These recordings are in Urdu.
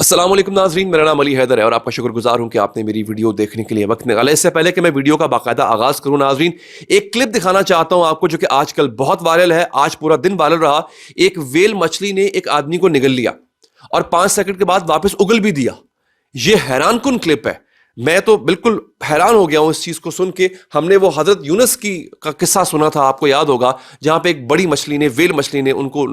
السلام علیکم ناظرین، میرا نام علی حیدر ہے اور آپ کا شکر گزار ہوں کہ آپ نے میری ویڈیو دیکھنے کے لیے وقت نکالا۔ اس سے پہلے کہ میں ویڈیو کا باقاعدہ آغاز کروں ناظرین، ایک کلپ دکھانا چاہتا ہوں آپ کو جو کہ آج کل بہت وائرل ہے، آج پورا دن وائرل رہا۔ ایک ویل مچھلی نے ایک آدمی کو نگل لیا اور 5 سیکنڈ کے بعد واپس اگل بھی دیا۔ یہ حیران کن کلپ ہے، میں تو بالکل حیران ہو گیا ہوں اس چیز کو سن کے۔ ہم نے وہ حضرت یونس کا قصہ سنا تھا، آپ کو یاد ہوگا، جہاں پہ ایک بڑی مچھلی نے، ویل مچھلی نے ان کو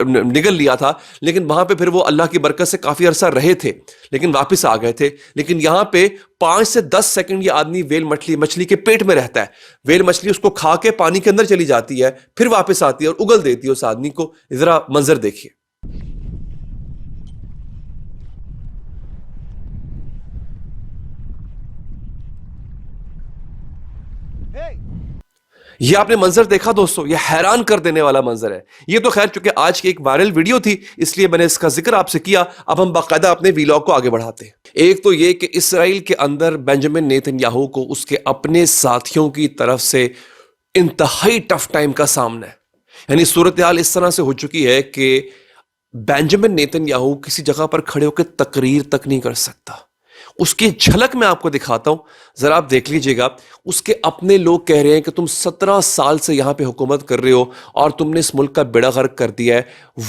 نگل لیا تھا، لیکن وہاں پہ پھر وہ اللہ کی برکت سے کافی عرصہ رہے تھے لیکن واپس آ گئے تھے۔ لیکن یہاں پہ 5 سے 10 سیکنڈ یہ آدمی ویل مچھلی کے پیٹ میں رہتا ہے، ویل مچھلی اس کو کھا کے پانی کے اندر چلی جاتی ہے، پھر واپس آتی ہے اور اگل دیتی ہے اس آدمی کو۔ ذرا منظر دیکھیے۔ یہ آپ نے منظر دیکھا دوستو، یہ حیران کر دینے والا منظر ہے۔ یہ تو خیر چونکہ آج کی ایک وائرل ویڈیو تھی اس لیے میں نے اس کا ذکر آپ سے کیا۔ اب ہم باقاعدہ اپنے ویلاگ کو آگے بڑھاتے ہیں۔ ایک تو یہ کہ اسرائیل کے اندر بنجامن نیتن یاہو کو اس کے اپنے ساتھیوں کی طرف سے انتہائی ٹف ٹائم کا سامنا ہے۔ یعنی صورتحال اس طرح سے ہو چکی ہے کہ بنجامن نیتن یاہو کسی جگہ پر کھڑے ہو کے تقریر تک نہیں کر سکتا۔ اس کی جھلک میں آپ کو دکھاتا ہوں، ذرا آپ دیکھ لیجئے گا۔ اس کے اپنے لوگ کہہ رہے ہیں کہ تم 17 سال سے یہاں پہ حکومت کر رہے ہو اور تم نے اس ملک کا بیڑا غرق کر دیا ہے۔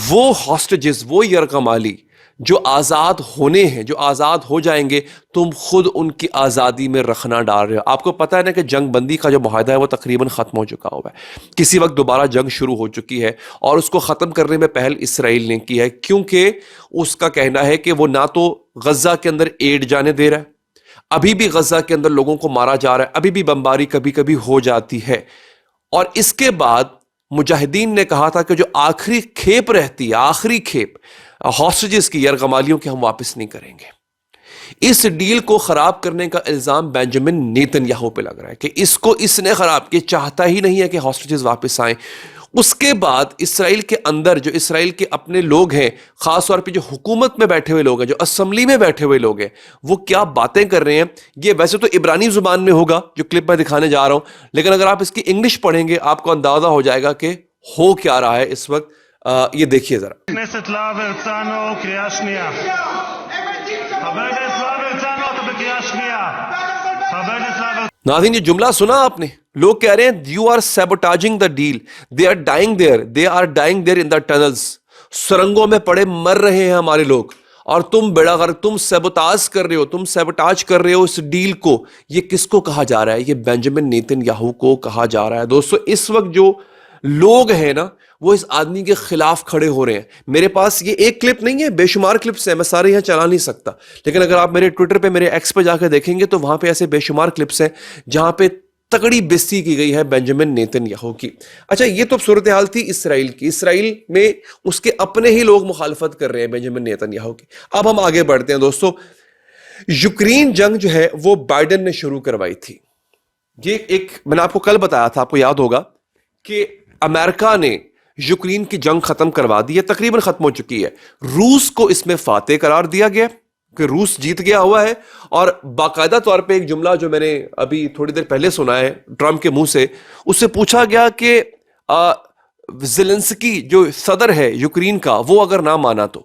وہ ہاسٹیجز، وہ یرغمالی جو آزاد ہونے ہیں، جو آزاد ہو جائیں گے، تم خود ان کی آزادی میں رخنا ڈال رہے ہو۔ آپ کو پتہ ہے نا کہ جنگ بندی کا جو معاہدہ ہے وہ تقریباً ختم ہو چکا ہوا ہے، کسی وقت دوبارہ جنگ شروع ہو چکی ہے اور اس کو ختم کرنے میں پہل اسرائیل نے کی ہے، کیونکہ اس کا کہنا ہے کہ وہ نہ تو غزہ کے اندر ایڈ جانے دے رہا ہے، ابھی بھی غزہ کے اندر لوگوں کو مارا جا رہا ہے، ابھی بھی بمباری کبھی کبھی ہو جاتی ہے، اور اس کے بعد مجاہدین نے کہا تھا کہ جو آخری کھیپ رہتی ہے، آخری کھیپ ہاسٹیجز کی، یرغمالیوں کی، ہم واپس نہیں کریں گے۔ اس ڈیل کو خراب کرنے کا الزام بنجامن نیتن یاہو پہ لگ رہا ہے کہ اس نے خراب کیا، چاہتا ہی نہیں ہے کہ ہاسٹیجز واپس آئیں۔ اس کے بعد اسرائیل کے اندر جو اسرائیل کے اپنے لوگ ہیں، خاص طور پہ جو حکومت میں بیٹھے ہوئے لوگ ہیں، جو اسمبلی میں بیٹھے ہوئے لوگ ہیں، وہ کیا باتیں کر رہے ہیں۔ یہ ویسے تو عبرانی زبان میں ہوگا جو کلپ میں دکھانے جا رہا ہوں، لیکن اگر آپ اس کی انگلش پڑھیں گے آپ کو اندازہ ہو جائے گا کہ ہو کیا رہا ہے اس وقت۔ یہ دیکھیے ذرا۔ הכנסת להב הרצנו, קריאה שנייה. חבר הכנסת להב הרצנו, אתה בקריאה שנייה. חבר הכנסת להב הרצנו. ناظرین یہ جملہ سنا آپ نے؟ لوگ کہہ رہے ہیں you are sabotaging the deal, they are dying there, they are dying there in the tunnels. سرنگوں میں پڑے مر رہے ہیں ہمارے لوگ، اور تم بیڑا غرق، تم سیبوتاج کر رہے ہو، تم سیبوتاج کر رہے ہو اس ڈیل کو۔ یہ کس کو کہا جا رہا ہے؟ یہ بنجامن نیتن یاہو کو کہا جا رہا ہے۔ دوستو اس وقت جو لوگ ہیں نا وہ اس آدمی کے خلاف کھڑے ہو رہے ہیں۔ میرے پاس یہ ایک کلپ نہیں ہے، بے شمار کلپس ہیں، میں سارے یہاں چلا نہیں سکتا، لیکن اگر آپ میرے ٹویٹر پہ، میرے ایکس پہ جا کے دیکھیں گے تو وہاں پہ ایسے بے شمار کلپس ہیں جہاں پہ تگڑی بیزتی کی گئی ہے بنجامن نیتن یاہو کی۔ اچھا یہ تو صورتحال تھی اسرائیل کی۔ اسرائیل میں اس کے اپنے ہی لوگ مخالفت کر رہے ہیں بنجامن نیتن یاہو کی۔ اب ہم آگے بڑھتے ہیں دوستو۔ یوکرین جنگ جو ہے وہ بائیڈن نے شروع کروائی تھی۔ یہ ایک میں نے آپ کو کل بتایا تھا، آپ کو یاد ہوگا کہ امریکہ نے یوکرین کی جنگ ختم کروا دی ہے، تقریباً ختم ہو چکی ہے۔ روس کو اس میں فاتح قرار دیا گیا کہ روس جیت گیا ہوا ہے، اور باقاعدہ طور پہ ایک جملہ جو میں نے ابھی تھوڑی دیر پہلے سنا ہے ٹرمپ کے منہ سے، اس سے پوچھا گیا کہ زیلنسکی جو صدر ہے یوکرین کا، وہ اگر نہ مانا تو،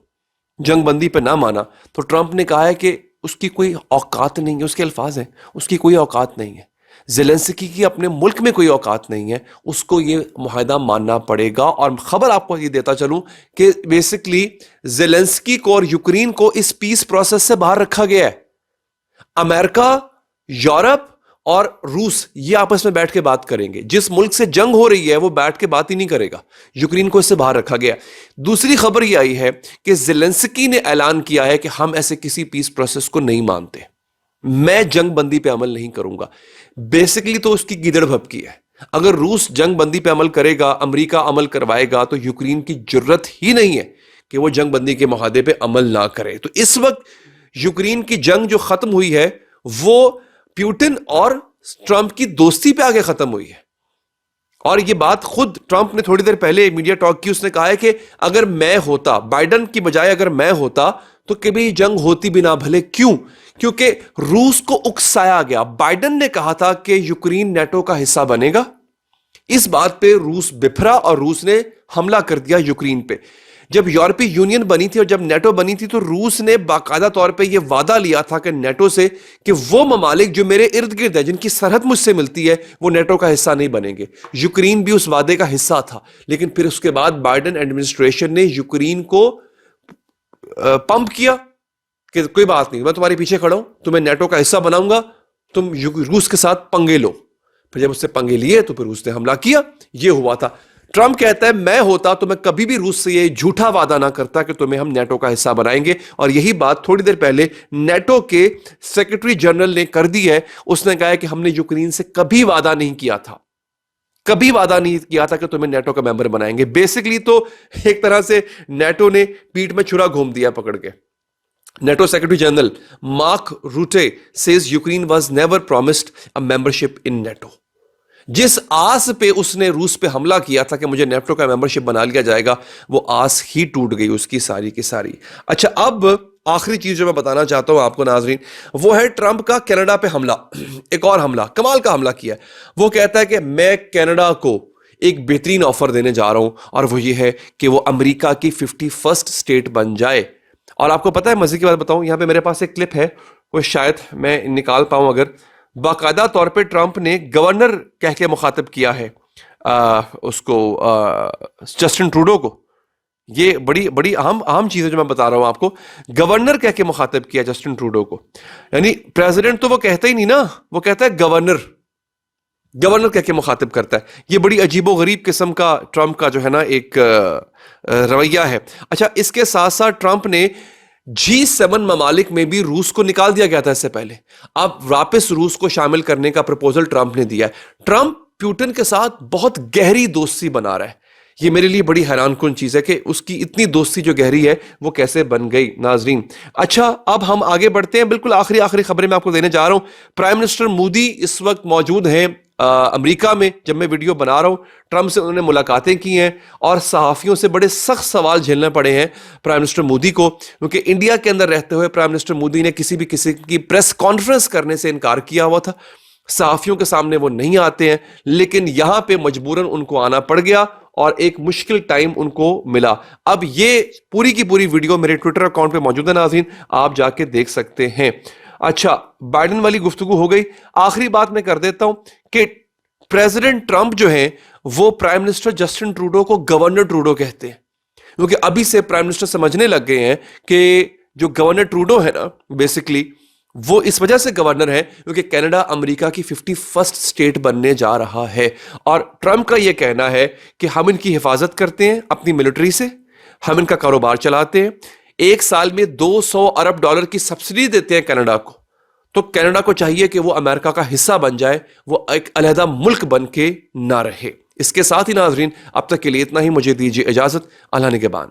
جنگ بندی پہ نہ مانا تو ٹرمپ نے کہا ہے کہ اس کی کوئی اوقات نہیں ہے، اس کے الفاظ ہیں، اس کی کوئی اوقات نہیں ہے، زیلنسکی کی اپنے ملک میں کوئی اوقات نہیں ہے، اس کو یہ معاہدہ ماننا پڑے گا۔ اور خبر آپ کو یہ دیتا چلوں کہ بیسکلی زیلنسکی کو اور یوکرین کو اس پیس پروسیس سے باہر رکھا گیا ہے۔ امریکہ، یورپ اور روس یہ آپس میں بیٹھ کے بات کریں گے، جس ملک سے جنگ ہو رہی ہے وہ بیٹھ کے بات ہی نہیں کرے گا، یوکرین کو اس سے باہر رکھا گیا۔ دوسری خبر یہ آئی ہے کہ زیلنسکی نے اعلان کیا ہے کہ ہم ایسے کسی پیس پروسیس کو نہیں مانتے، میں جنگ بندی پہ عمل نہیں کروں گا۔ بیسکلی تو اس کی گیدڑ بھپکی ہے۔ اگر روس جنگ بندی پہ عمل کرے گا، امریکہ عمل کروائے گا، تو یوکرین کی جرت ہی نہیں ہے کہ وہ جنگ بندی کے معاہدے پہ عمل نہ کرے۔ تو اس وقت یوکرین کی جنگ جو ختم ہوئی ہے وہ پیوٹن اور ٹرمپ کی دوستی پہ آگے ختم ہوئی ہے، اور یہ بات خود ٹرمپ نے تھوڑی دیر پہلے میڈیا ٹاک کی، اس نے کہا ہے کہ اگر میں ہوتا، بائیڈن کی بجائے اگر میں ہوتا تو کبھی جنگ ہوتی بھی نہ۔ بھلے کیوں؟ کیونکہ روس کو اکسایا گیا۔ بائیڈن نے کہا تھا کہ یوکرین نیٹو کا حصہ بنے گا، اس بات پہ روس بپھرا اور روس نے حملہ کر دیا یوکرین پہ۔ جب یورپی یونین بنی تھی اور جب نیٹو بنی تھی تو روس نے باقاعدہ طور پہ یہ وعدہ لیا تھا کہ نیٹو سے کہ وہ ممالک جو میرے ارد گرد ہے جن کی سرحد مجھ سے ملتی ہے وہ نیٹو کا حصہ نہیں بنیں گے. یوکرین بھی اس وعدے کا حصہ تھا, لیکن پھر اس کے بعد بائیڈن ایڈمنسٹریشن نے یوکرین کو پمپ کیا کہ کوئی بات نہیں, میں تمہارے پیچھے کھڑا ہوں, تمہیں نیٹو کا حصہ بناؤں گا, تم روس کے ساتھ پنگے لو. پھر جب اس سے پنگے لیے تو پھر روس نے حملہ کیا. یہ ہوا تھا. ٹرمپ کہتا ہے میں ہوتا تو میں کبھی بھی روس سے یہ جھوٹا وعدہ نہ کرتا کہ تمہیں ہم نیٹو کا حصہ بنائیں گے, اور یہی بات تھوڑی دیر پہلے نیٹو کے سیکرٹری جنرل نے کر دی ہے. اس نے کہا ہے کہ ہم نے یوکرین سے کبھی وعدہ نہیں کیا تھا, کبھی وعدہ نہیں کیا تھا کہ تمہیں نیٹو کا ممبر بنائیں گے. بیسکلی تو ایک طرح سے نیٹو نے پیٹ میں چھرا گھوم دیا پکڑ کے. NATO secretary general Mark Rutte says Ukraine was never promised a membership in NATO. جس آس پہ اس نے روس پہ حملہ کیا تھا کہ مجھے نیٹو کا ممبرشپ بنا لیا جائے گا, وہ آس ہی ٹوٹ گئی اس کی ساری کی ساری. اچھا, اب آخری چیز جو میں بتانا چاہتا ہوں آپ کو ناظرین, وہ ہے ٹرمپ کا کینیڈا پہ حملہ. ایک اور حملہ, کمال کا حملہ کیا ہے. وہ کہتا ہے کہ میں کینیڈا کو ایک بہترین آفر دینے جا رہا ہوں, اور وہ یہ ہے کہ وہ امریکہ کی 51st اسٹیٹ بن جائے. اور آپ کو پتا ہے مزے کی بات بتاؤں, یہاں پہ میرے پاس ایک کلپ ہے, وہ شاید میں نکال پاؤں اگر. باقاعدہ طور پہ ٹرمپ نے گورنر کہہ کے مخاطب کیا ہے اس کو, جسٹن ٹروڈو کو. یہ بڑی اہم چیز ہے جو میں بتا رہا ہوں آپ کو. گورنر کہہ کے مخاطب کیا جسٹن ٹروڈو کو. یعنی پریزیڈنٹ تو وہ کہتا ہی نہیں نا, وہ کہتا ہے گورنر کہہ کے مخاطب کرتا ہے. یہ بڑی عجیب و غریب قسم کا ٹرمپ کا جو ہے نا ایک رویہ ہے. اچھا, اس کے ساتھ ساتھ ٹرمپ نے G7 ممالک میں بھی روس کو نکال دیا گیا تھا اس سے پہلے, اب واپس روس کو شامل کرنے کا پروپوزل ٹرمپ نے دیا ہے. ٹرمپ پیوٹن کے ساتھ بہت گہری دوستی بنا رہا ہے. یہ میرے لیے بڑی حیران کن چیز ہے کہ اس کی اتنی دوستی جو گہری ہے وہ کیسے بن گئی ناظرین. اچھا, اب ہم آگے بڑھتے ہیں. بالکل آخری خبریں میں آپ کو دینے جا رہا ہوں. پرائم منسٹر مودی اس وقت موجود ہیں امریکہ میں جب میں ویڈیو بنا رہا ہوں. ٹرمپ سے انہوں نے ملاقاتیں کی ہیں اور صحافیوں سے بڑے سخت سوال جھیلنے پڑے ہیں پرائم منسٹر مودی کو, کیونکہ انڈیا کے اندر رہتے ہوئے پرائم منسٹر مودی نے کسی کی پریس کانفرنس کرنے سے انکار کیا ہوا تھا. صحافیوں کے سامنے وہ نہیں آتے ہیں, لیکن یہاں پہ مجبوراً ان کو آنا پڑ گیا اور ایک مشکل ٹائم ان کو ملا. اب یہ پوری کی پوری ویڈیو میرے ٹویٹر اکاؤنٹ پہ موجود ہے ناظرین, آپ جا کے دیکھ سکتے ہیں. اچھا, بائیڈن والی گفتگو ہو گئی. آخری بات میں کر دیتا ہوں کہ پریزیڈنٹ ٹرمپ جو ہیں وہ پرائم منسٹر جسٹن ٹروڈو کو گورنر ٹروڈو کہتے ہیں, کیونکہ ابھی سے پرائم منسٹر سمجھنے لگ گئے ہیں کہ جو گورنر ٹروڈو ہے نا بیسکلی وہ اس وجہ سے گورنر ہے کیونکہ کینیڈا امریکہ کی 51st اسٹیٹ بننے جا رہا ہے. اور ٹرمپ کا یہ کہنا ہے کہ ہم ان کی حفاظت کرتے ہیں اپنی ملٹری سے, ہم ان کا کاروبار چلاتے ہیں, 1 سال میں $200 ارب کی سبسڈی دیتے ہیں کینیڈا کو. تو کینیڈا کو چاہیے کہ وہ امریکہ کا حصہ بن جائے, وہ ایک علیحدہ ملک بن کے نہ رہے. اس کے ساتھ ہی ناظرین اب تک کے لیے اتنا ہی. مجھے دیجیے اجازت. اللہ نگہبان.